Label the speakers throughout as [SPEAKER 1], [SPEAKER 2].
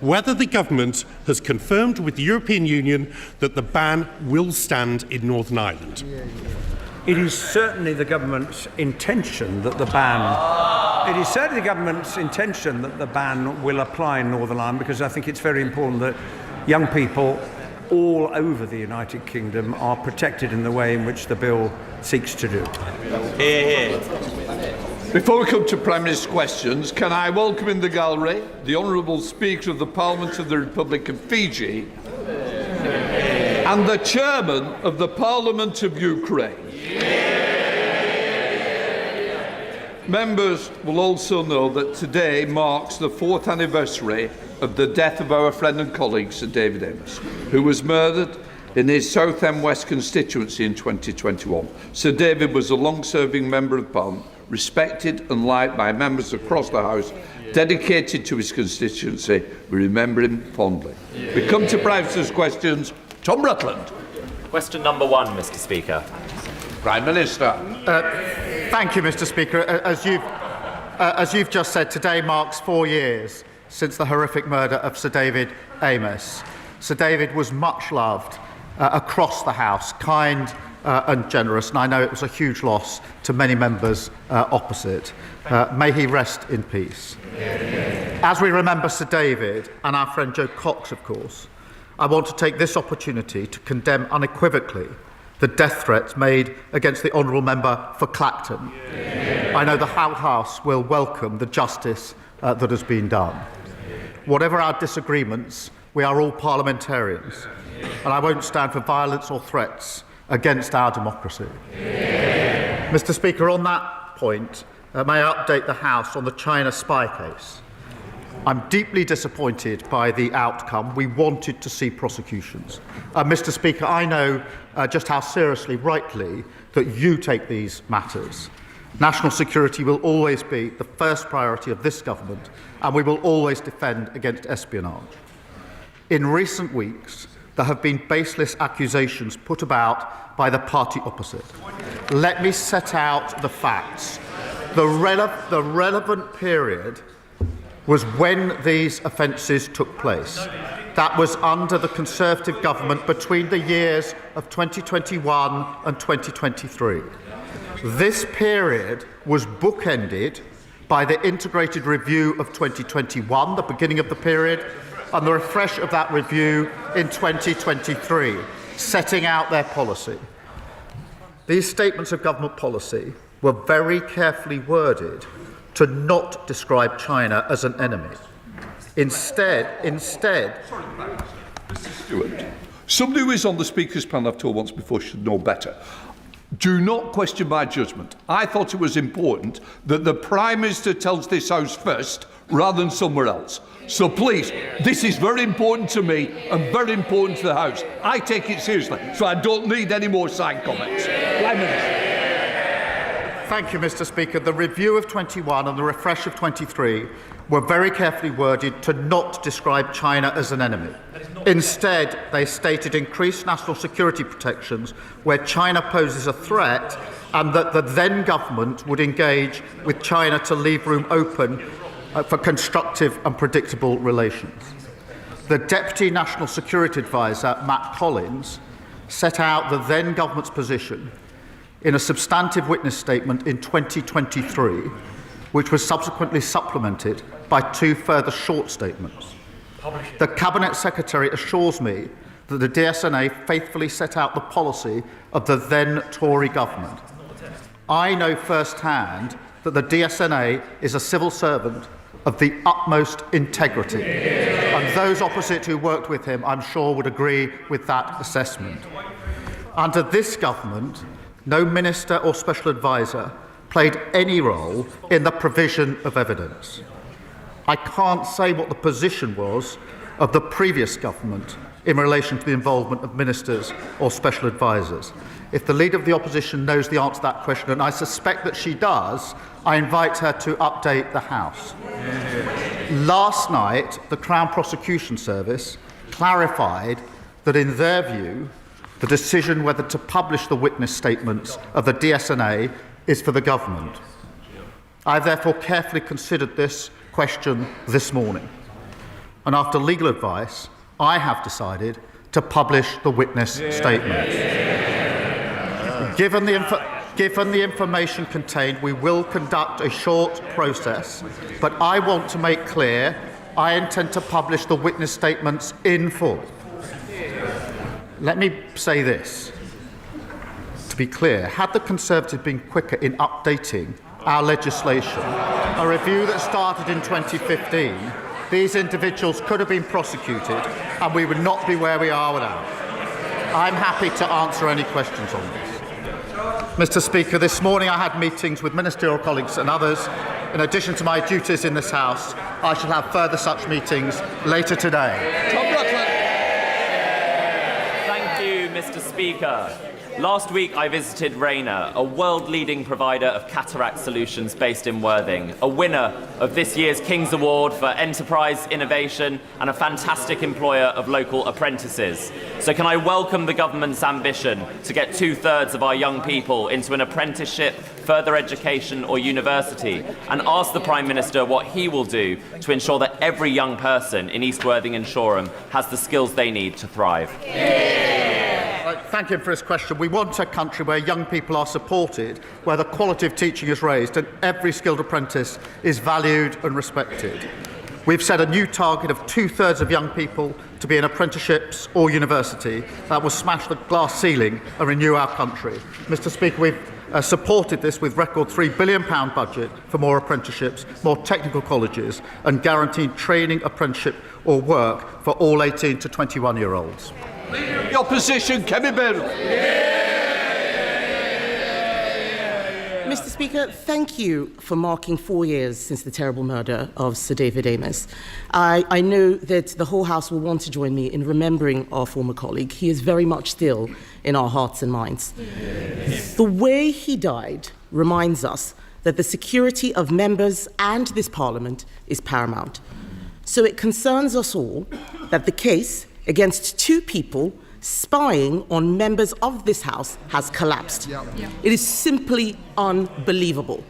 [SPEAKER 1] whether the government has confirmed with the European Union that the ban will stand in Northern Ireland.
[SPEAKER 2] It is certainly the government's intention that the ban. It is certainly the government's intention that the ban will apply in Northern Ireland, because I think it's very important that young people all over the United Kingdom are protected in the way in which the bill seeks to do.
[SPEAKER 3] Before we come to Prime Minister's questions, can I welcome in the gallery the Honourable Speaker of the Parliament of the Republic of Fiji and the Chairman of the Parliament of Ukraine. Members will also know that today marks the 4th anniversary of the death of our friend and colleague Sir David Amos, who was murdered in his Southend West constituency in 2021. Sir David was a long-serving Member of Parliament, respected and liked by members across the House, dedicated to his constituency. We remember him fondly. We come to Prime Minister's questions. Tom Rutland.
[SPEAKER 4] Question number 1, Mr. Speaker.
[SPEAKER 3] Prime Minister.
[SPEAKER 5] Thank you, Mr. Speaker. As you've just said, today marks 4 years since the horrific murder of Sir David Amos. Sir David was much loved across the House, kind and generous, and I know it was a huge loss to many members opposite. May he rest in peace. As we remember Sir David and our friend Joe Cox, of course, I want to take this opportunity to condemn unequivocally the death threats made against the honourable member for Clacton. I know the House will welcome the justice that has been done. Whatever our disagreements, we are all parliamentarians, and I won't stand for violence or threats against our democracy. Mr. Speaker, on that point, may I update the House on the China spy case? I'm deeply disappointed by the outcome. We wanted to see prosecutions. Mr. Speaker, I know just how seriously, rightly, that you take these matters. National security will always be the first priority of this government, and we will always defend against espionage. In recent weeks, there have been baseless accusations put about by the party opposite. Let me set out the facts. The relevant period was when these offences took place. That was under the Conservative government between the years of 2021 and 2023. This period was bookended by the integrated review of 2021, the beginning of the period, and the refresh of that review in 2023, setting out their policy. These statements of government policy were very carefully worded to not describe China as an enemy. Instead,
[SPEAKER 3] Mr. Stewart, somebody who is on the Speaker's panel, I've told once before, should know better. Do not question my judgment. I thought it was important that the Prime Minister tells this House first rather than somewhere else. So please, this is very important to me and very important to the House. I take it seriously, so I don't need any more side comments. Prime Minister.
[SPEAKER 5] Thank you, Mr. Speaker. The review of 21 and the refresh of 23 were very carefully worded to not describe China as an enemy. Instead, they stated increased national security protections where China poses a threat, and that the then government would engage with China to leave room open for constructive and predictable relations. The Deputy National Security Advisor, Matt Collins, set out the then government's position in a substantive witness statement in 2023, which was subsequently supplemented by 2 further short statements. The Cabinet Secretary assures me that the DSNA faithfully set out the policy of the then Tory government. I know firsthand that the DSNA is a civil servant of the utmost integrity, and those opposite who worked with him, I'm sure, would agree with that assessment. Under this government, no minister or special advisor played any role in the provision of evidence. I can't say what the position was of the previous government in relation to the involvement of ministers or special advisors. If the Leader of the Opposition knows the answer to that question, and I suspect that she does, I invite her to update the House. Last night, the Crown Prosecution Service clarified that, in their view, the decision whether to publish the witness statements of the DSNA is for the government. I therefore carefully considered this question this morning. and after legal advice, I have decided to publish the witness statements. Given the information contained, we will conduct a short process, but I want to make clear I intend to publish the witness statements in full. Let me say this. To be clear, had the Conservatives been quicker in updating our legislation, a review that started in 2015, these individuals could have been prosecuted and we would not be where we are without. I'm happy to answer any questions on this. Mr. Speaker, this morning I had meetings with ministerial colleagues and others. In addition to my duties in this House, I shall have further such meetings later today.
[SPEAKER 4] Thank you, Mr. Speaker. Last week I visited Rayner, a world-leading provider of cataract solutions based in Worthing, a winner of this year's King's Award for Enterprise Innovation and a fantastic employer of local apprentices. So can I welcome the government's ambition to get 2/3 of our young people into an apprenticeship, further education or university, and ask the Prime Minister what he will do to ensure that every young person in East Worthing and Shoreham has the skills they need to thrive?
[SPEAKER 5] Thank him for his question. We want a country where young people are supported, where the quality of teaching is raised and every skilled apprentice is valued and respected. We've set a new target of 2/3 of young people to be in apprenticeships or university. That will smash the glass ceiling and renew our country. Mr. Speaker, we've supported this with record £3 billion budget for more apprenticeships, more technical colleges and guaranteed training, apprenticeship or work for all 18 to 21-year-olds.
[SPEAKER 3] The opposition, Kemi Badenoch.
[SPEAKER 6] Mr. Speaker, thank you for marking 4 years since the terrible murder of Sir David Amess. I know that the whole House will want to join me in remembering our former colleague. He is very much still in our hearts and minds. The way he died reminds us that the security of members and this Parliament is paramount. So it concerns us all that the case against 2 people spying on members of this House has collapsed. It is simply unbelievable.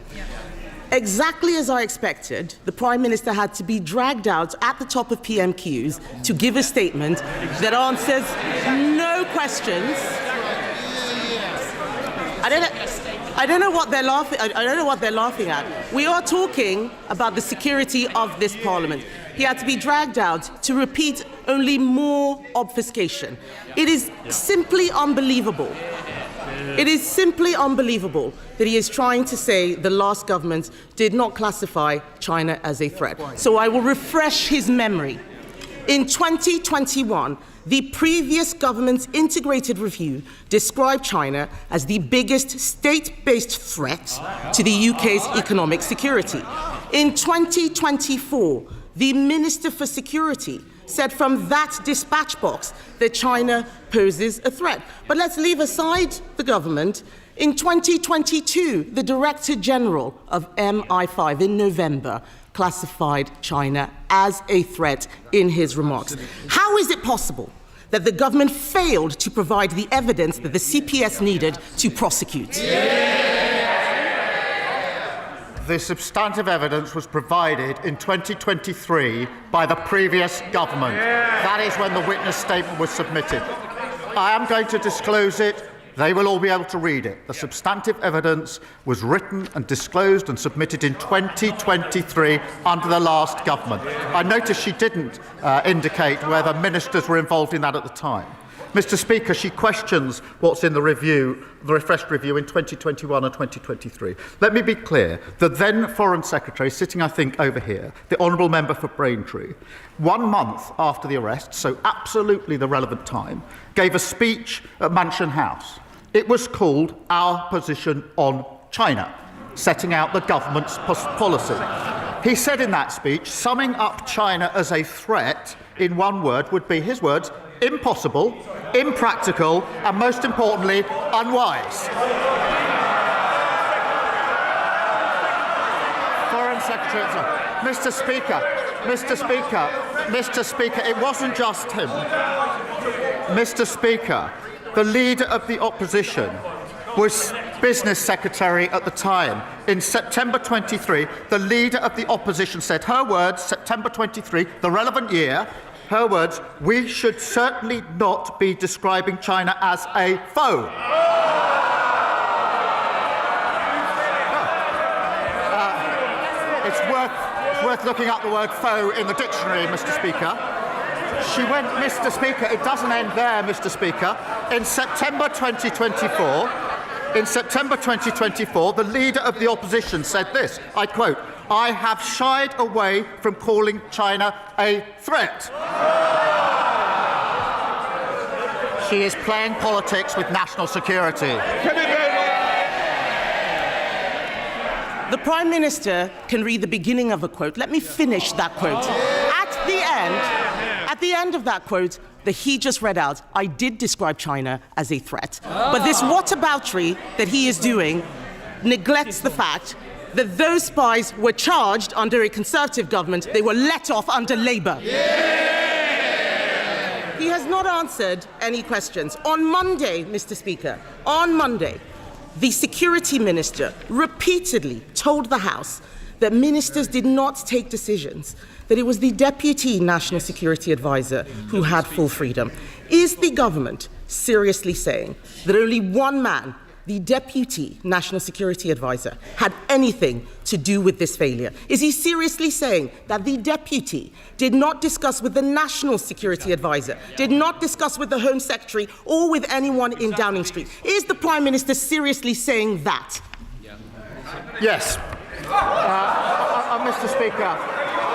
[SPEAKER 6] Exactly as I expected, the Prime Minister had to be dragged out at the top of PMQs to give a statement that answers no questions. I don't know what they're laughing. I don't know what they're laughing at. We are talking about the security of this Parliament. He had to be dragged out to repeat only more obfuscation. It is simply unbelievable. It is simply unbelievable that he is trying to say the last government did not classify China as a threat. So I will refresh his memory. In 2021, the previous government's integrated review described China as the biggest state-based threat to the UK's economic security. In 2024, the Minister for Security said from that dispatch box that China poses a threat. But let's leave aside the government. In 2022, the Director General of MI5 in November classified China as a threat in his remarks. How is it possible that the government failed to provide the evidence that the CPS needed to prosecute?
[SPEAKER 5] The substantive evidence was provided in 2023 by the previous government. That is when the witness statement was submitted. I am going to disclose it. They will all be able to read it. The substantive evidence was written and disclosed and submitted in 2023 under the last government. I noticed she didn't indicate whether ministers were involved in that at the time. Mr. Speaker, she questions what's in the review, the refreshed review in 2021 and 2023. Let me be clear. The then Foreign Secretary, sitting I think over here, the Honourable Member for Braintree, 1 month after the arrest, so absolutely the relevant time, gave a speech at Mansion House. It was called Our Position on China, setting out the government's policy. He said in that speech, summing up China as a threat in one word would be, his words, impossible, impractical, and most importantly, unwise. Foreign Secretary, Mr. Speaker, it wasn't just him. Mr. Speaker, the leader of the opposition was business secretary at the time. In September 23, the leader of the opposition said, her words, September 23, the relevant year, her words, "We should certainly not be describing China as a foe." It's worth looking up the word foe in the dictionary, Mr. Speaker. She went, Mr. Speaker, it doesn't end there, Mr. Speaker. In September 2024, the leader of the opposition said this, I quote, "I have shied away from calling China a threat." She is playing politics with national security.
[SPEAKER 6] The Prime Minister can read the beginning of a quote. Let me finish that quote. At the end of that quote that he just read out, I did describe China as a threat. But this whataboutery that he is doing neglects the fact that those spies were charged under a Conservative government. They were let off under Labour. He has not answered any questions. On Monday, Mr. Speaker, on Monday, the Security Minister repeatedly told the House that ministers did not take decisions, that it was the Deputy National Security Advisor who had full freedom. Is the government seriously saying that only one man, the Deputy National Security Advisor, had anything to do with this failure? Is he seriously saying that the Deputy did not discuss with the National Security Advisor, did not discuss with the Home Secretary or with anyone in Downing Street? Is the Prime Minister seriously saying that?
[SPEAKER 5] Yes.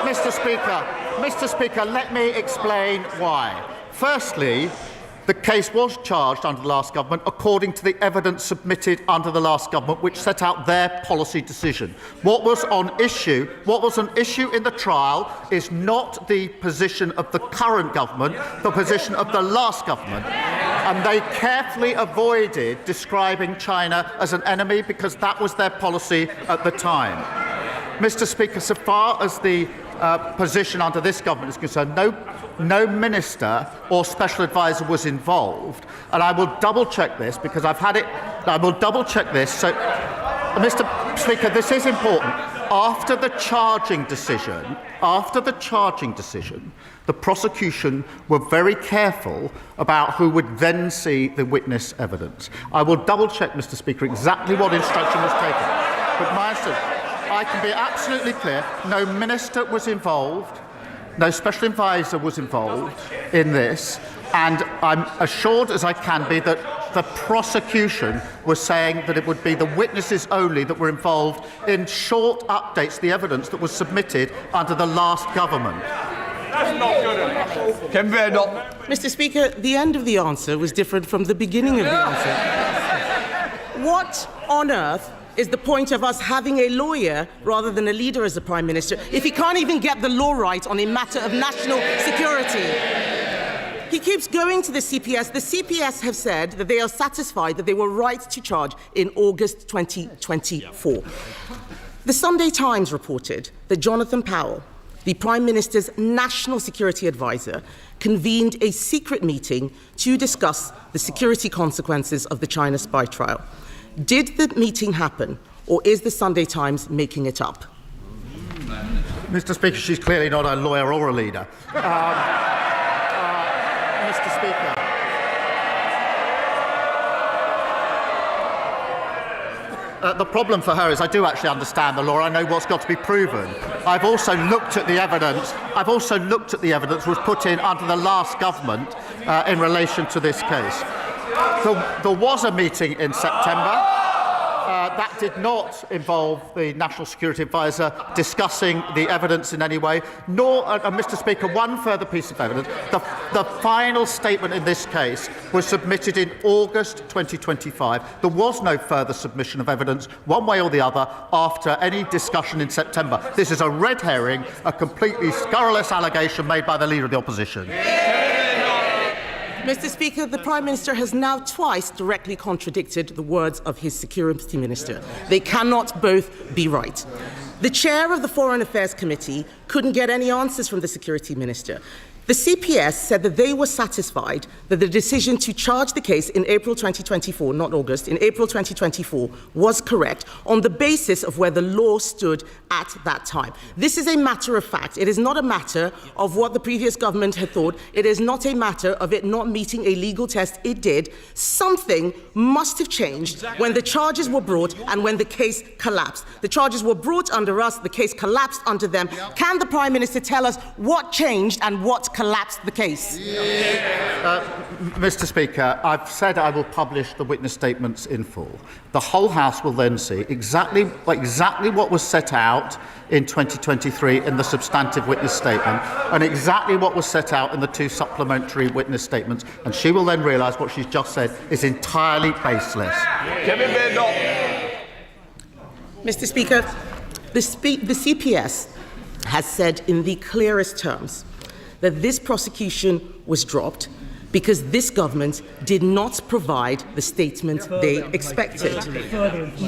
[SPEAKER 5] Mr. Speaker, let me explain why. Firstly, the case was charged under the last government according to the evidence submitted under the last government, which set out their policy decision. What was an issue in the trial is not the position of the current government, the position of the last government. And they carefully avoided describing China as an enemy because that was their policy at the time. Mr. Speaker, so far as the position under this government is concerned, no minister or special advisor was involved, and I will double-check this because I've had it. I will double-check this. So, Mr. Speaker, this is important. After the charging decision, the prosecution were very careful about who would then see the witness evidence. I will double-check, Mr. Speaker, exactly what instruction was taken. But my answer, I can be absolutely clear, no minister was involved, no special advisor was involved in this, and I'm assured as I can be that the prosecution was saying that it would be the witnesses only that were involved in short updates to the evidence that was submitted under the last government.
[SPEAKER 3] Kemi Badenoch.
[SPEAKER 6] Mr. Speaker, the end of the answer was different from the beginning of the answer. What on earth is the point of us having a lawyer rather than a leader as the Prime Minister if he can't even get the law right on a matter of national security? He keeps going to the CPS. The CPS have said that they are satisfied that they were right to charge in August 2024. The Sunday Times reported that Jonathan Powell, the Prime Minister's National Security Advisor, convened a secret meeting to discuss the security consequences of the China spy trial. Did the meeting happen, or is the Sunday Times making it up?
[SPEAKER 5] Mr. Speaker, she's clearly not a lawyer or a leader. Mr. Speaker. The problem for her is I do actually understand the law. I know what's got to be proven. I've also looked at the evidence. Was put in under the last government in relation to this case. There was a meeting in September. That did not involve the National Security Advisor discussing the evidence in any way, nor, Mr. Speaker, one further piece of evidence. The final statement in this case was submitted in August 2025. There was no further submission of evidence, one way or the other, after any discussion in September. This is a red herring, a completely scurrilous allegation made by the Leader of the Opposition.
[SPEAKER 6] Mr. Speaker, the Prime Minister has now twice directly contradicted the words of his Security Minister. They cannot both be right. The chair of the Foreign Affairs Committee couldn't get any answers from the Security Minister. The CPS said that they were satisfied that the decision to charge the case in April 2024, not August, in April 2024 was correct on the basis of where the law stood at that time. This is a matter of fact. It is not a matter of what the previous government had thought. It is not a matter of it not meeting a legal test. It did. Something must have changed when the charges were brought and when the case collapsed. The charges were brought under us, the case collapsed under them. Can the Prime Minister tell us what changed and what collapsed the case?
[SPEAKER 5] Mr. Speaker, I've said I will publish the witness statements in full. The whole House will then see exactly what was set out in 2023 in the substantive witness statement and exactly what was set out in the 2 supplementary witness statements, and she will then realise what she's just said is entirely baseless.
[SPEAKER 3] Kemi Badenoch.
[SPEAKER 6] Mr. Speaker, the CPS has said in the clearest terms that this prosecution was dropped because this government did not provide the statement they expected.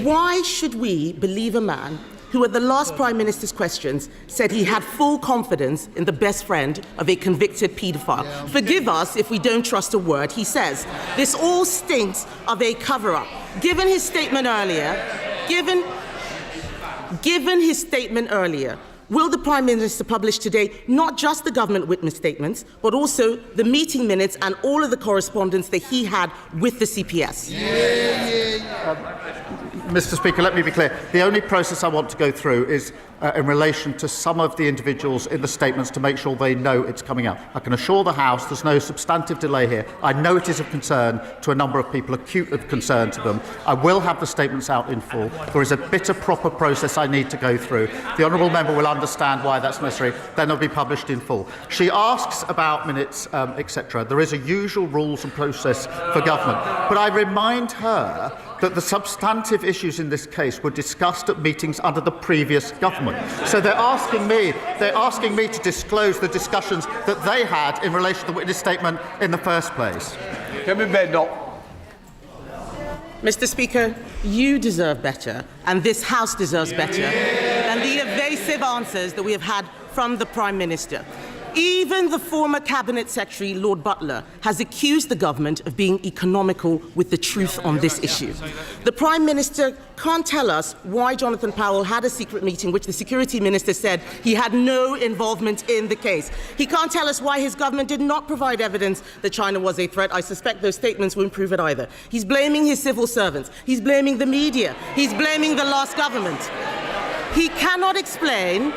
[SPEAKER 6] Why should we believe a man who at the last Prime Minister's questions said he had full confidence in the best friend of a convicted paedophile? Forgive us if we don't trust a word he says. This all stinks of a cover-up. Given his statement earlier, will the Prime Minister publish today not just the government witness statements, but also the meeting minutes and all of the correspondence that he had with the CPS?
[SPEAKER 5] Mr. Speaker, let me be clear. The only process I want to go through is in relation to some of the individuals in the statements to make sure they know it's coming out. I can assure the House there's no substantive delay here. I know it is of concern to a number of people, acute of concern to them. I will have the statements out in full. There is a bit of proper process I need to go through. The honourable member will understand why that's necessary. Then they'll be published in full. She asks about minutes, etc. There is a usual rules and process for government. But I remind her that the substantive issues in this case were discussed at meetings under the previous government. So they're asking me to disclose the discussions that they had in relation to the witness statement in the first place.
[SPEAKER 3] Kemi Badenoch.
[SPEAKER 6] Mr. Speaker, you deserve better, and this House deserves better than the evasive answers that we have had from the Prime Minister. Even the former Cabinet Secretary, Lord Butler, has accused the government of being economical with the truth on this issue. The Prime Minister can't tell us why Jonathan Powell had a secret meeting which the Security Minister said he had no involvement in the case. He can't tell us why his government did not provide evidence that China was a threat. I suspect those statements won't prove it either. He's blaming his civil servants. He's blaming the media. He's blaming the last government. He cannot explain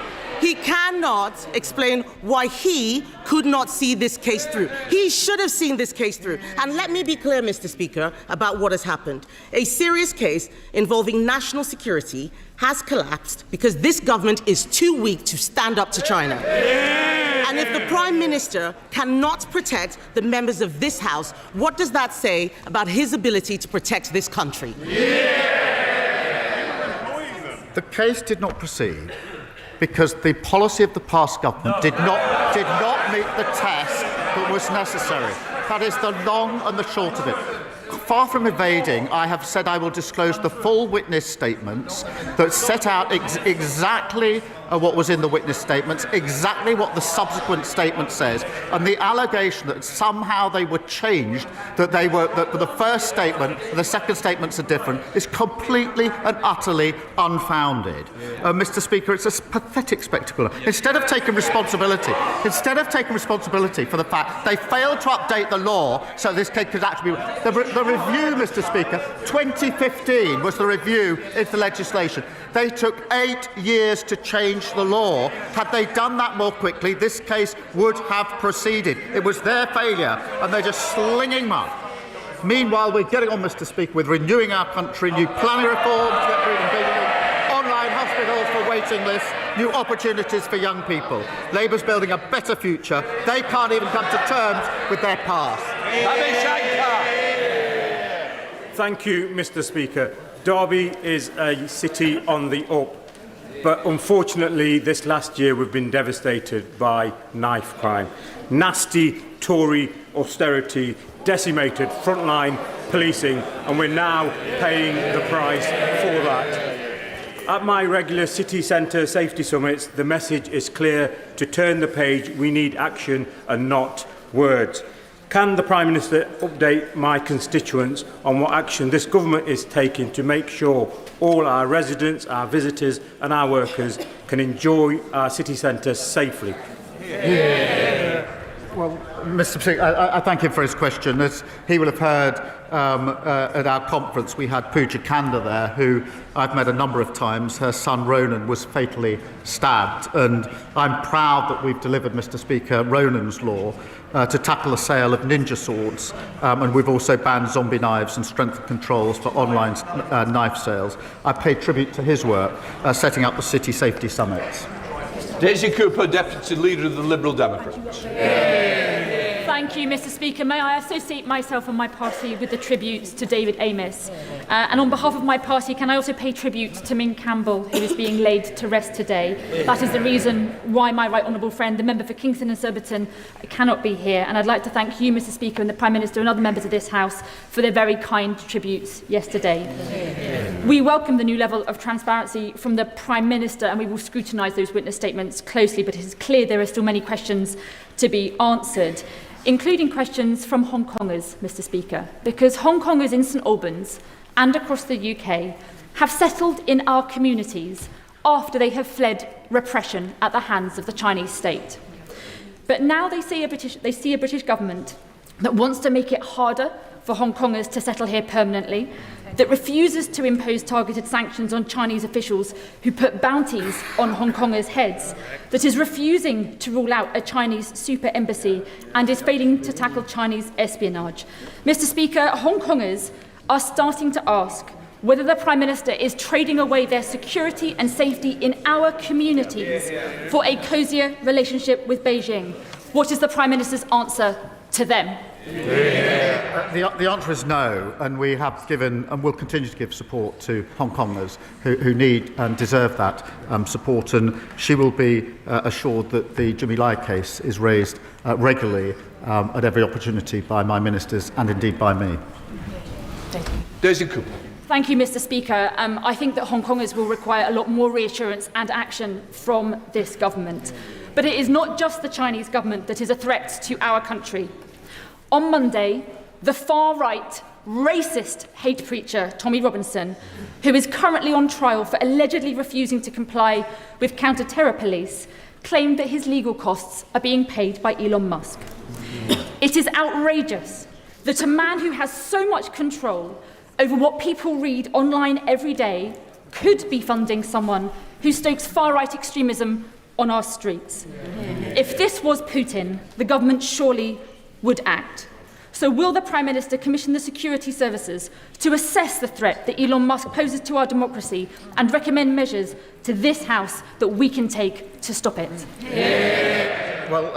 [SPEAKER 6] why he could not see this case through. He should have seen this case through. And let me be clear, Mr. Speaker, about what has happened. A serious case involving national security has collapsed because this government is too weak to stand up to China. And if the Prime Minister cannot protect the members of this House, what does that say about his ability to protect this country?
[SPEAKER 5] The case did not proceed because the policy of the past government did not meet the test that was necessary. That is the long and the short of it. Far from evading, I have said I will disclose the full witness statements that set out exactly what was in the witness statements, exactly what the subsequent statement says, and the allegation that somehow they were changed, that the first statement and the second statements are different, is completely and utterly unfounded. Mr. Speaker, it's a pathetic spectacle. Instead of taking responsibility for the fact they failed to update the law so this case could actually be the review, Mr. Speaker, 2015 was the review into the legislation. They took 8 years to change the law. Had they done that more quickly, this case would have proceeded. It was their failure, and they're just slinging mud. Meanwhile, we're getting on, Mr. Speaker, with renewing our country, new planning reforms, online hospitals for waiting lists, new opportunities for young people. Labour's building a better future. They can't even come to terms with their past.
[SPEAKER 7] Thank you, Mr. Speaker. Derby is a city on the up, but unfortunately this last year we've been devastated by knife crime. Nasty Tory austerity decimated frontline policing, and we're now paying the price for that. At my regular city centre safety summits, the message is clear: to turn the page, we need action and not words. Can the Prime Minister update my constituents on what action this government is taking to make sure all our residents, our visitors and our workers can enjoy our city centre safely?
[SPEAKER 5] Well, Mr. Speaker, I thank him for his question. As he will have heard at our conference, we had Pooja Kanda there, who I've met a number of times. Her son Ronan was fatally stabbed, and I'm proud that we've delivered, Mr. Speaker, Ronan's law to tackle the sale of ninja swords, and we've also banned zombie knives and strengthened controls for online knife sales. I pay tribute to his work setting up the City Safety Summits.
[SPEAKER 3] Daisy Cooper, Deputy Leader of the Liberal Democrats.
[SPEAKER 8] Thank you, Mr. Speaker. May I associate myself and my party with the tributes to David Amess? And on behalf of my party, can I also pay tribute to Ming Campbell, who is being laid to rest today? That is the reason why my right honourable friend, the member for Kingston and Surbiton, cannot be here. And I'd like to thank you, Mr. Speaker, and the Prime Minister and other members of this House for their very kind tributes yesterday. We welcome the new level of transparency from the Prime Minister, and we will scrutinise those witness statements closely, but it is clear there are still many questions to be answered, including questions from Hong Kongers, Mr. Speaker, because Hong Kongers in St Albans and across the UK have settled in our communities after they have fled repression at the hands of the Chinese state. But now they see a British government that wants to make it harder for Hong Kongers to settle here permanently, that refuses to impose targeted sanctions on Chinese officials who put bounties on Hong Kongers' heads, that is refusing to rule out a Chinese super embassy and is failing to tackle Chinese espionage. Mr. Speaker, Hong Kongers are starting to ask whether the Prime Minister is trading away their security and safety in our communities for a cosier relationship with Beijing. What is the Prime Minister's answer to them?
[SPEAKER 5] The answer is no, and we have given and will continue to give support to Hong Kongers who need and deserve that support, and she will be assured that the Jimmy Lai case is raised regularly at every opportunity by my ministers and indeed by me.
[SPEAKER 8] Thank you.
[SPEAKER 3] Daisy Cooper.
[SPEAKER 8] Thank you, Mr. Speaker. I think that Hong Kongers will require a lot more reassurance and action from this government. But it is not just the Chinese government that is a threat to our country. On Monday, the far-right, racist hate preacher Tommy Robinson, who is currently on trial for allegedly refusing to comply with counter-terror police, claimed that his legal costs are being paid by Elon Musk. It is outrageous that a man who has so much control over what people read online every day could be funding someone who stokes far-right extremism on our streets. If this was Putin, the government surely would act. So will the Prime Minister commission the security services to assess the threat that Elon Musk poses to our democracy and recommend measures to this House that we can take to stop it?
[SPEAKER 5] Well,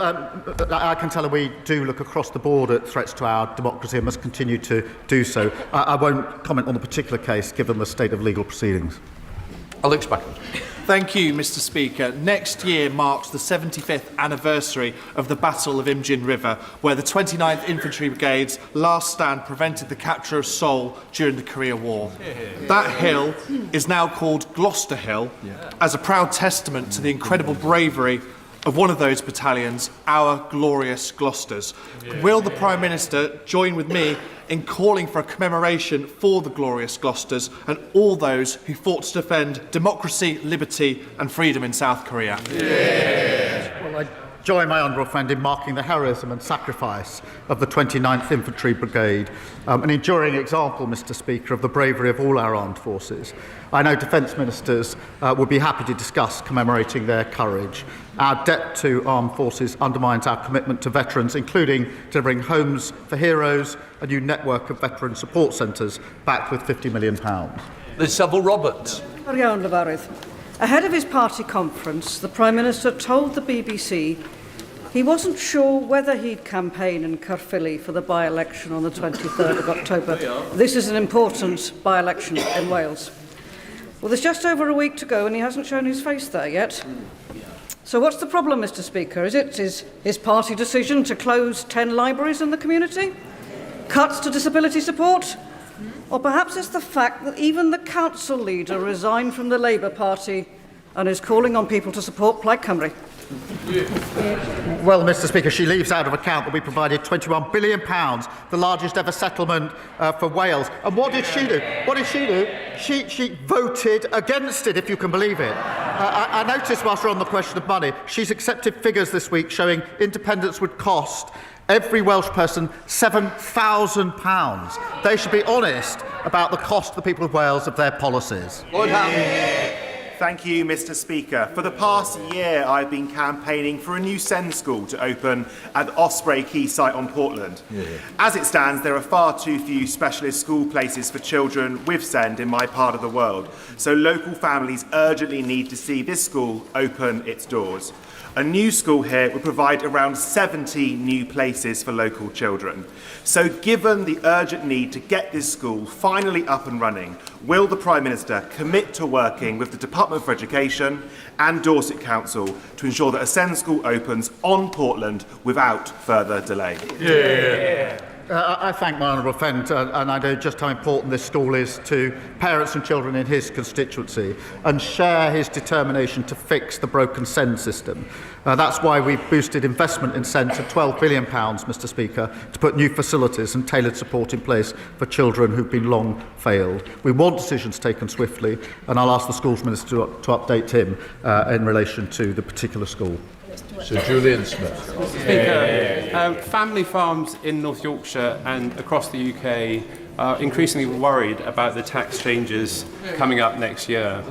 [SPEAKER 5] I can tell her we do look across the board at threats to our democracy and must continue to do so. I won't comment on the particular case given the state of legal proceedings.
[SPEAKER 3] Alex Backham.
[SPEAKER 9] Thank you, Mr. Speaker. Next year marks the 75th anniversary of the Battle of Imjin River, where the 29th Infantry Brigade's last stand prevented the capture of Seoul during the Korea War. That hill is now called Gloucester Hill, as a proud testament to the incredible bravery of one of those battalions, our glorious Gloucesters. Will the Prime Minister join with me in calling for a commemoration for the glorious Gloucesters and all those who fought to defend democracy, liberty and freedom in South Korea?
[SPEAKER 5] Well, I join my honourable friend in marking the heroism and sacrifice of the 29th Infantry Brigade, an enduring example, Mr. Speaker, of the bravery of all our armed forces. I know Defence Ministers would be happy to discuss commemorating their courage. Our debt to armed forces undermines our commitment to veterans, including delivering homes for heroes, a new network of veteran support centres backed with £50 million.
[SPEAKER 3] Liz Saville Roberts.
[SPEAKER 10] Ahead of his party conference, the Prime Minister told the BBC he wasn't sure whether he'd campaign in Caerphilly for the by-election on the 23rd of October. This is an important by-election in Wales. Well, there's just over a week to go and he hasn't shown his face there yet. So what's the problem, Mr. Speaker? Is it his party decision to close 10 libraries in the community? Cuts to disability support? Or perhaps it's the fact that even the council leader resigned from the Labour Party and is calling on people to support Plaid Cymru.
[SPEAKER 5] Well, Mr. Speaker, she leaves out of account that we provided £21 billion, the largest ever settlement for Wales. And what did she do? What did she do? She voted against it, if you can believe it. I noticed, whilst we're on the question of money, she's accepted figures this week showing independence would cost every Welsh person £7,000. They should be honest about the cost to the people of Wales of their policies.
[SPEAKER 11] Thank you, Mr. Speaker. For the past year, I've been campaigning for a new SEND school to open at the Osprey Quayside on Portland. As it stands, there are far too few specialist school places for children with SEND in my part of the world, so local families urgently need to see this school open its doors. A new school here would provide around 70 new places for local children. So given the urgent need to get this school finally up and running, will the Prime Minister commit to working with the Department for Education and Dorset Council to ensure that a SEND school opens on Portland without further delay?
[SPEAKER 5] I thank my honourable friend, and I know just how important this school is to parents and children in his constituency, and share his determination to fix the broken SEND system. That's why we've boosted investment in SEND to £12 billion, Mr. Speaker, to put new facilities and tailored support in place for children who've been long failed. We want decisions taken swiftly, and I'll ask the Schools Minister to update him in relation to the particular school.
[SPEAKER 3] Sir Julian Smith.
[SPEAKER 12] Speaker, family farms in North Yorkshire and across the UK are increasingly worried about the tax changes coming up next year.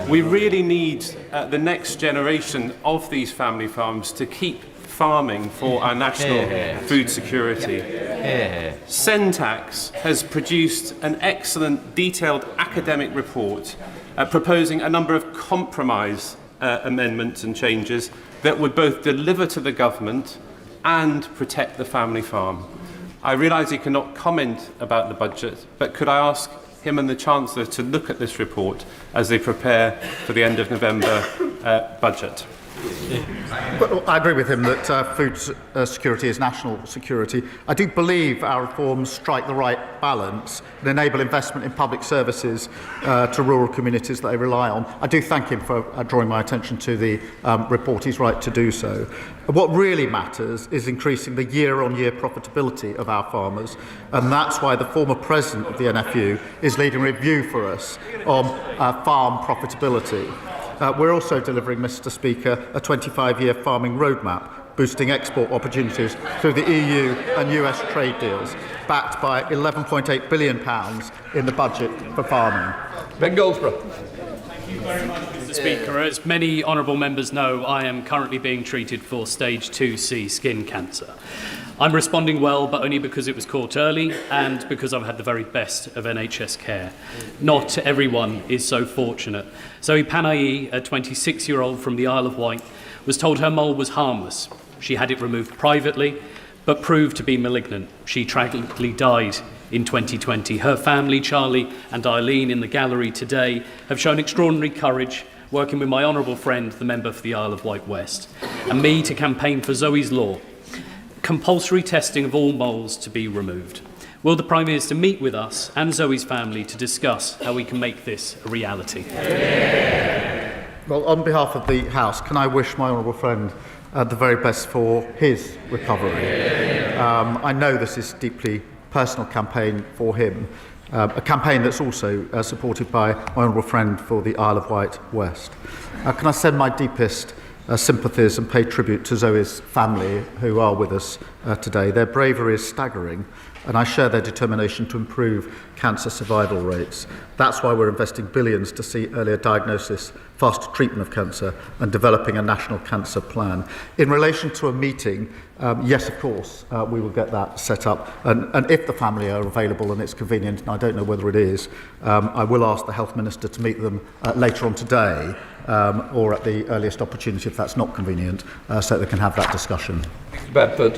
[SPEAKER 12] We really need the next generation of these family farms to keep farming for our national food security. SEND Tax has produced an excellent detailed academic report proposing a number of compromise amendments and changes that would both deliver to the government and protect the family farm. I realise he cannot comment about the budget, but could I ask him and the Chancellor to look at this report as they prepare for the end of November budget?
[SPEAKER 5] Well, I agree with him that food security is national security. I do believe our reforms strike the right balance and enable investment in public services to rural communities that they rely on. I do thank him for drawing my attention to the report. He's right to do so. What really matters is increasing the year-on-year profitability of our farmers, and that's why the former president of the NFU is leading a review for us on farm profitability. We're also delivering, Mr. Speaker, a 25-year farming roadmap, boosting export opportunities through the EU and US trade deals, backed by £11.8 billion in the budget for farming.
[SPEAKER 3] Ben Goldsborough.
[SPEAKER 13] Mr. Speaker, as many honourable members know, I am currently being treated for stage 2C skin cancer. I'm responding well, but only because it was caught early and because I've had the very best of NHS care. Not everyone is so fortunate. Zoe Panayi, a 26-year-old from the Isle of Wight, was told her mole was harmless. She had it removed privately, but proved to be malignant. She tragically died in 2020. Her family, Charlie and Eileen, in the gallery today, have shown extraordinary courage, working with my honourable friend, the member for the Isle of Wight West, and me to campaign for Zoe's law. Compulsory testing of all moles to be removed. Will the Prime Minister meet with us and Zoe's family to discuss how we can make this a reality?
[SPEAKER 5] Well, on behalf of the House, can I wish my honourable friend the very best for his recovery? I know this is a deeply personal campaign for him, a campaign that's also supported by my honourable friend for the Isle of Wight West. Can I send my deepest sympathies and pay tribute to Zoe's family who are with us today. Their bravery is staggering, and I share their determination to improve cancer survival rates. That's why we're investing billions to see earlier diagnosis, faster treatment of cancer, and developing a national cancer plan. In relation to a meeting, yes, of course, we will get that set up. And if the family are available and it's convenient, and I don't know whether it is, I will ask the Health Minister to meet them later on today, or at the earliest opportunity if that's not convenient, so they can have that discussion.
[SPEAKER 3] Bedford.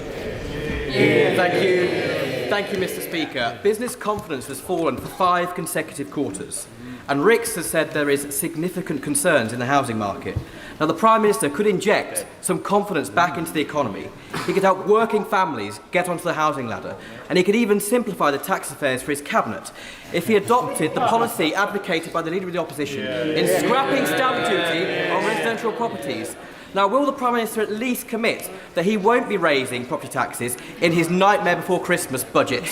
[SPEAKER 14] Thank you, Mr. Speaker. Business confidence has fallen for 5 consecutive quarters. And Rix has said there is significant concerns in the housing market. Now, the Prime Minister could inject some confidence back into the economy. He could help working families get onto the housing ladder. And he could even simplify the tax affairs for his cabinet if he adopted the policy advocated by the Leader of the Opposition in scrapping stamp duty on residential properties. Now, will the Prime Minister at least commit that he won't be raising property taxes in his nightmare before Christmas budget?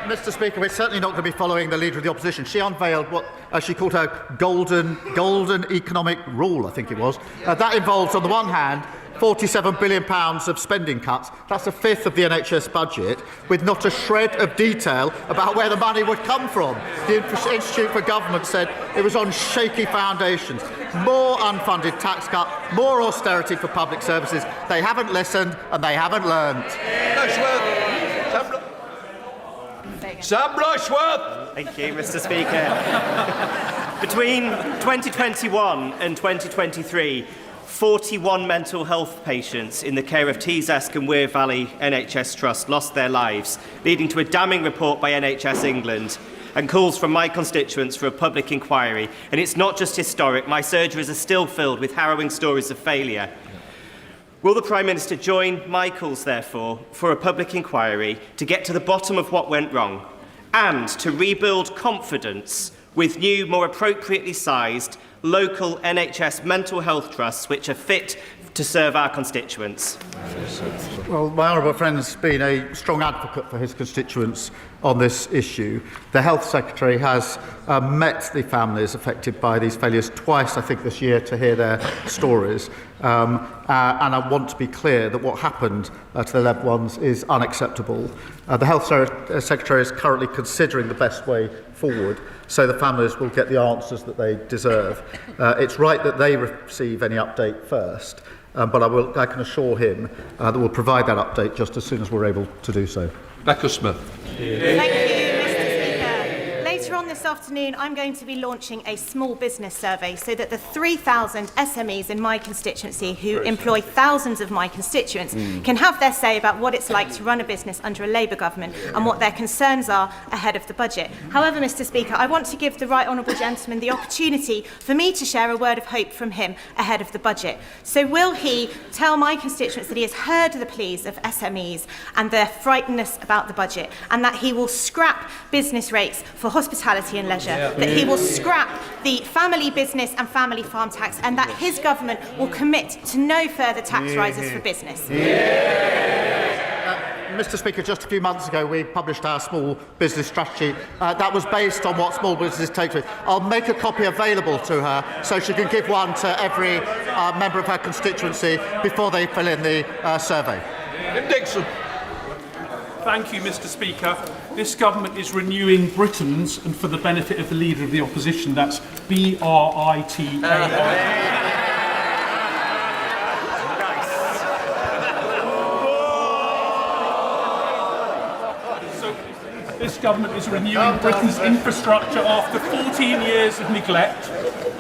[SPEAKER 5] Mr. Speaker, we're certainly not going to be following the Leader of the Opposition. She unveiled what she called her golden economic rule, I think it was. That involves, on the one hand, £47 billion of spending cuts. That's a fifth of the NHS budget, with not a shred of detail about where the money would come from. The Institute for Government said it was on shaky foundations. More unfunded tax cut, more austerity for public services. They haven't listened and they haven't learned.
[SPEAKER 3] Sam Rushworth.
[SPEAKER 15] Thank you, Mr. Speaker. Between 2021 and 2023, 41 mental health patients in the care of Tees-Esk and Weir Valley NHS Trust lost their lives, leading to a damning report by NHS England and calls from my constituents for a public inquiry. And it's not just historic, my surgeries are still filled with harrowing stories of failure. Will the Prime Minister join my calls, therefore, for a public inquiry to get to the bottom of what went wrong and to rebuild confidence with new, more appropriately sized local NHS mental health trusts which are fit to serve our constituents?
[SPEAKER 5] Well, my honourable friend has been a strong advocate for his constituents on this issue. The Health Secretary has met the families affected by these failures twice, I think, this year to hear their stories. And I want to be clear that what happened to their loved ones is unacceptable. The Health Secretary is currently considering the best way forward so the families will get the answers that they deserve. It's right that they receive any update first, but I can assure him that we'll provide that update just as soon as we're able to do so.
[SPEAKER 3] Becca Smith.
[SPEAKER 16] Thank you, Mr. Speaker. Later on this afternoon, I'm going to be launching a small business survey so that the 3,000 SMEs in my constituency who employ thousands of my constituents can have their say about what it's like to run a business under a Labour government and what their concerns are ahead of the budget. However, Mr. Speaker, I want to give the right honourable gentleman the opportunity for me to share a word of hope from him ahead of the budget. So will he tell my constituents that he has heard the pleas of SMEs and their frightenedness about the budget, and that he will scrap business rates for hospitality and leisure, that he will scrap the family business and family farm tax, and that his government will commit to no further tax rises for business?
[SPEAKER 5] Mr. Speaker, just a few months ago we published our small business strategy. That was based on what small businesses take to it. I'll make a copy available to her so she can give one to every member of her constituency before they fill in the survey.
[SPEAKER 3] Dixon.
[SPEAKER 17] Thank you, Mr. Speaker. This government is renewing Britons, and for the benefit of the Leader of the Opposition, that's BRITA. This government is renewing Britain's infrastructure after 14 years of neglect,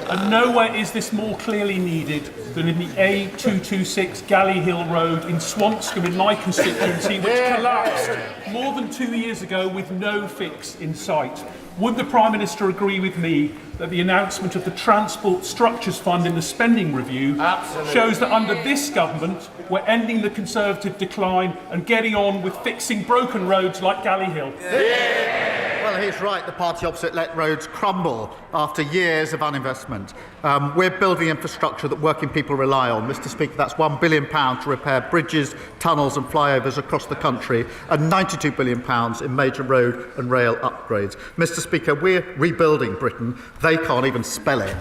[SPEAKER 17] and nowhere is this more clearly needed than in the A226 Galley Hill Road in Swanscombe in my constituency, which collapsed more than 2 years ago with no fix in sight. Would the Prime Minister agree with me that the announcement of the Transport Structures Fund in the spending review shows that under this government we're ending the Conservative decline and getting on with fixing broken roads like Galley Hill?
[SPEAKER 5] Well, he's right. The party opposite let roads crumble after years of uninvestment. We're building infrastructure that working people rely on. Mr. Speaker, that's £1 billion to repair bridges, tunnels and flyovers across the country, and £92 billion in major road and rail upgrades. Mr. Speaker, we're rebuilding Britain. They can't even spell it.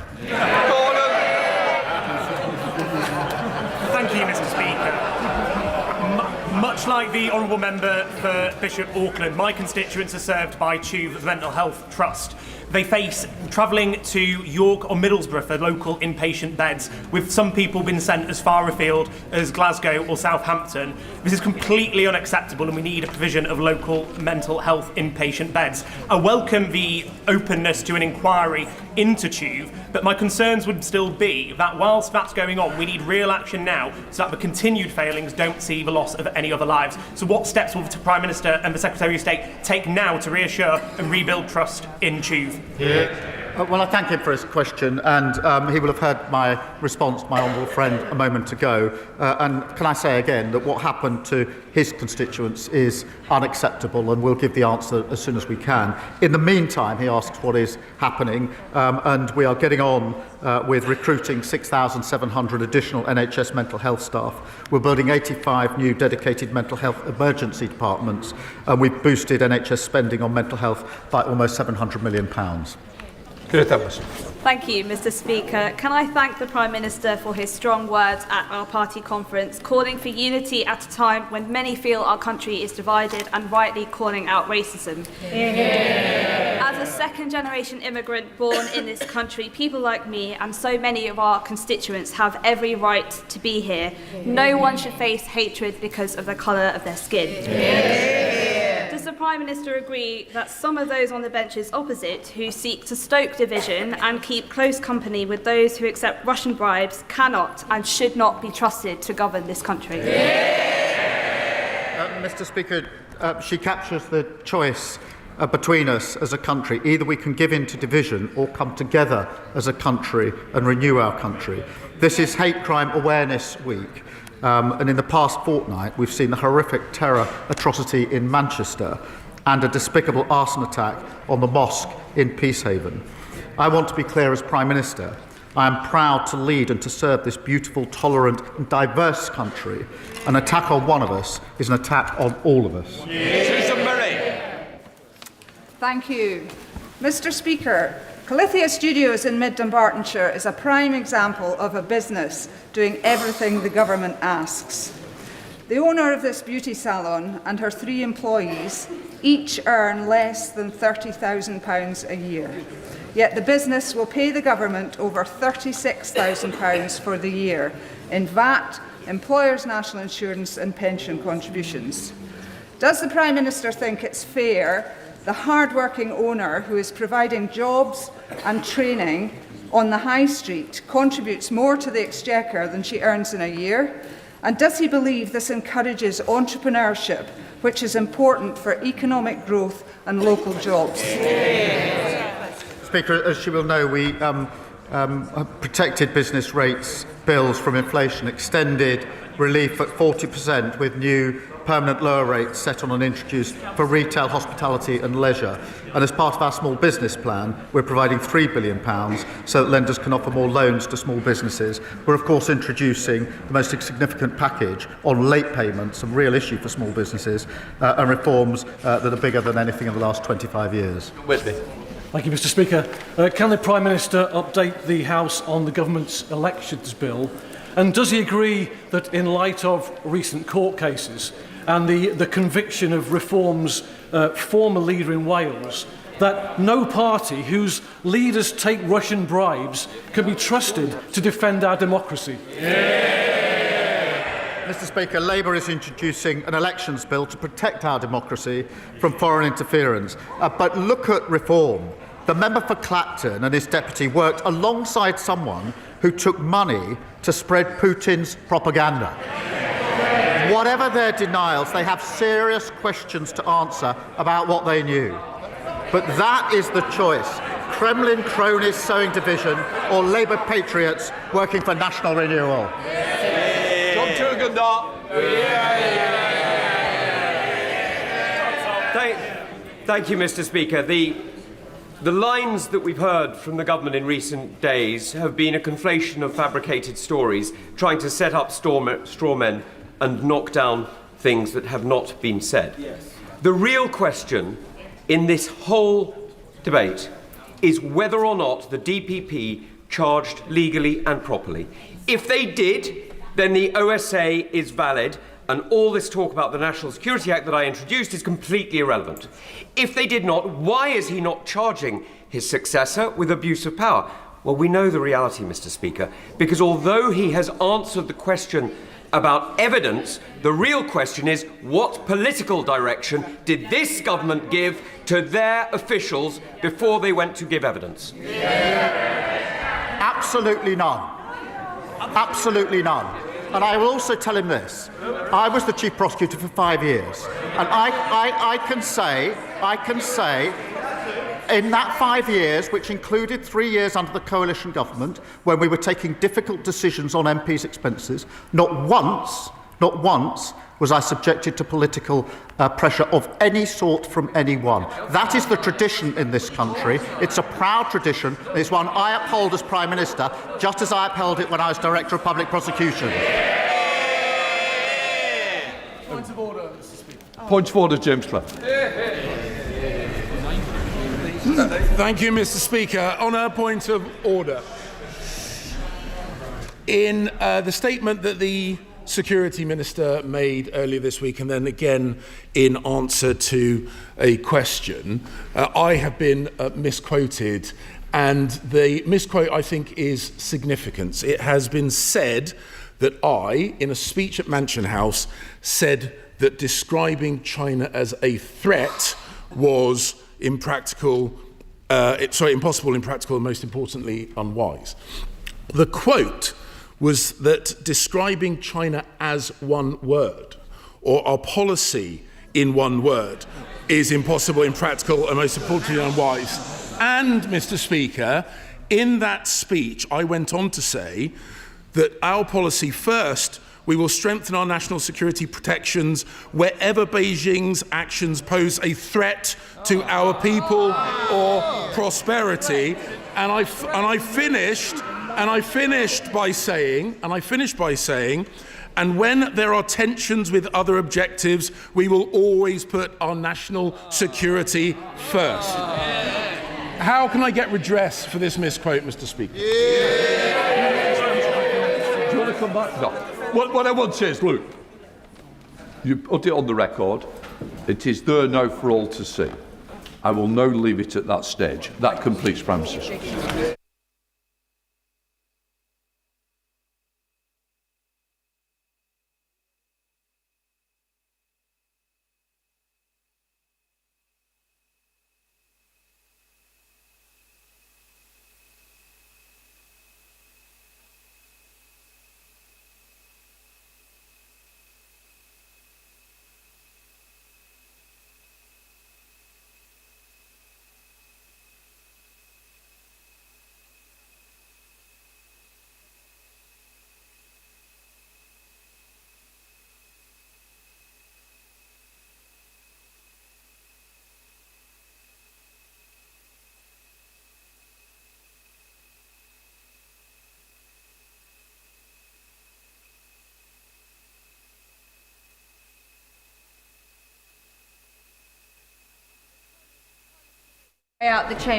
[SPEAKER 18] Thank you, Mr. Speaker. Much like the honourable member for Bishop Auckland, my constituents are served by Tuve Mental Health Trust. They face travelling to York or Middlesbrough for local inpatient beds, with some people being sent as far afield as Glasgow or Southampton. This is completely unacceptable, and we need a provision of local mental health inpatient beds. I welcome the openness to an inquiry into TUV, but my concerns would still be that whilst that's going on, we need real action now so that the continued failings don't see the loss of any other lives. So what steps will the Prime Minister and the Secretary of State take now to reassure and rebuild trust in TUV?
[SPEAKER 5] Well, I thank him for his question, and he will have heard my response, my honourable friend, a moment ago. And can I say again that what happened to his constituents is unacceptable, and we'll give the answer as soon as we can. In the meantime, he asks what is happening, and we are getting on with recruiting 6,700 additional NHS mental health staff. We're building 85 new dedicated mental health emergency departments, and we've boosted NHS spending on mental health by almost £700 million.
[SPEAKER 19] Thank you, Mr. Speaker. Can I thank the Prime Minister for his strong words at our party conference, calling for unity at a time when many feel our country is divided and rightly calling out racism. As a second-generation immigrant born in this country, people like me and so many of our constituents have every right to be here. No one should face hatred because of the colour of their skin. Does the Prime Minister agree that some of those on the benches opposite who seek to stoke division and keep close company with those who accept Russian bribes cannot and should not be trusted to govern this country?
[SPEAKER 5] Mr. Speaker, she captures the choice between us as a country. Either we can give in to division or come together as a country and renew our country. This is Hate Crime Awareness Week. And in the past fortnight, we've seen the horrific terror atrocity in Manchester and a despicable arson attack on the mosque in Peacehaven. I want to be clear as Prime Minister. I am proud to lead and to serve this beautiful, tolerant and diverse country. An attack on one of us is an attack on all of us.
[SPEAKER 3] Susan Murray.
[SPEAKER 20] Thank you. Mr. Speaker, Calithia Studios in Mid Dumbartonshire is a prime example of a business doing everything the government asks. The owner of this beauty salon and her 3 employees each earn less than £30,000 a year. Yet the business will pay the government over £36,000 for the year in VAT, employers' national insurance and pension contributions. Does the Prime Minister think it's fair the hard-working owner who is providing jobs and training on the high street contributes more to the exchequer than she earns in a year? And does he believe this encourages entrepreneurship, which is important for economic growth and local jobs?
[SPEAKER 5] Speaker, as you will know, we protected business rates bills from inflation, extended relief at 40% with new permanent lower rates set on and introduced for retail, hospitality and leisure. And as part of our small business plan, we're providing £3 billion so that lenders can offer more loans to small businesses. We're of course introducing the most significant package on late payments, a real issue for small businesses, and reforms that are bigger than anything in the last 25 years.
[SPEAKER 3] Whitby.
[SPEAKER 21] Thank you, Mr. Speaker. Can the Prime Minister update the House on the government's elections bill? And does he agree that in light of recent court cases and the conviction of Reform's former leader in Wales, that no party whose leaders take Russian bribes can be trusted to defend our democracy?
[SPEAKER 5] Mr. Speaker, Labour is introducing an elections bill to protect our democracy from foreign interference. But look at Reform. The member for Clacton and his deputy worked alongside someone who took money to spread Putin's propaganda. Whatever their denials, they have serious questions to answer about what they knew. But that is the choice. Kremlin cronies sowing division or Labour patriots working for national renewal.
[SPEAKER 3] John Turgendar.
[SPEAKER 22] Thank you, Mr. Speaker. The lines that we've heard from the government in recent days have been a conflation of fabricated stories, trying to set up straw men and knock down things that have not been said. Yes. The real question in this whole debate is whether or not the DPP charged legally and properly. If they did, then the OSA is valid, and all this talk about the National Security Act that I introduced is completely irrelevant. If they did not, why is he not charging his successor with abuse of power? Well, we know the reality, Mr. Speaker, because although he has answered the question about evidence. The real question is, what political direction did this government give to their officials before they went to give evidence?
[SPEAKER 5] Absolutely none. Absolutely none. And I will also tell him this. I was the chief prosecutor for 5 years. And I can say, in that 5 years, which included 3 years under the coalition government, when we were taking difficult decisions on MPs' expenses, not once was I subjected to political pressure of any sort from anyone. That is the tradition in this country. It's a proud tradition. It's one I uphold as Prime Minister, just as I upheld it when I was Director of Public Prosecution.
[SPEAKER 21] Point of order, Mr. Speaker.
[SPEAKER 3] Point of order, James Clough.
[SPEAKER 17] Thank you, Mr. Speaker. On a point of order, in the statement that the Security Minister made earlier this week, and then again in answer to a question, I have been misquoted, and the misquote, I think, is significant. It has been said that I, in a speech at Mansion House, said that describing China as a threat was impossible, impractical, and most importantly, unwise. The quote was that describing China as one word, or our policy in one word, is impossible, impractical, and most importantly, unwise. And, Mr. Speaker, in that speech, I went on to say that our policy first, we will strengthen our national security protections wherever Beijing's actions pose a threat to our people or prosperity. And I finished by saying, and when there are tensions with other objectives, we will always put our national security first. How can I get redress for this misquote, Mr. Speaker?
[SPEAKER 3] Do you want to come back? No. What I want to say is, look, you put it on the record. It is there now for all to see. I will now leave it at that stage. That completes Prime Minister.
[SPEAKER 20] Out the chamber.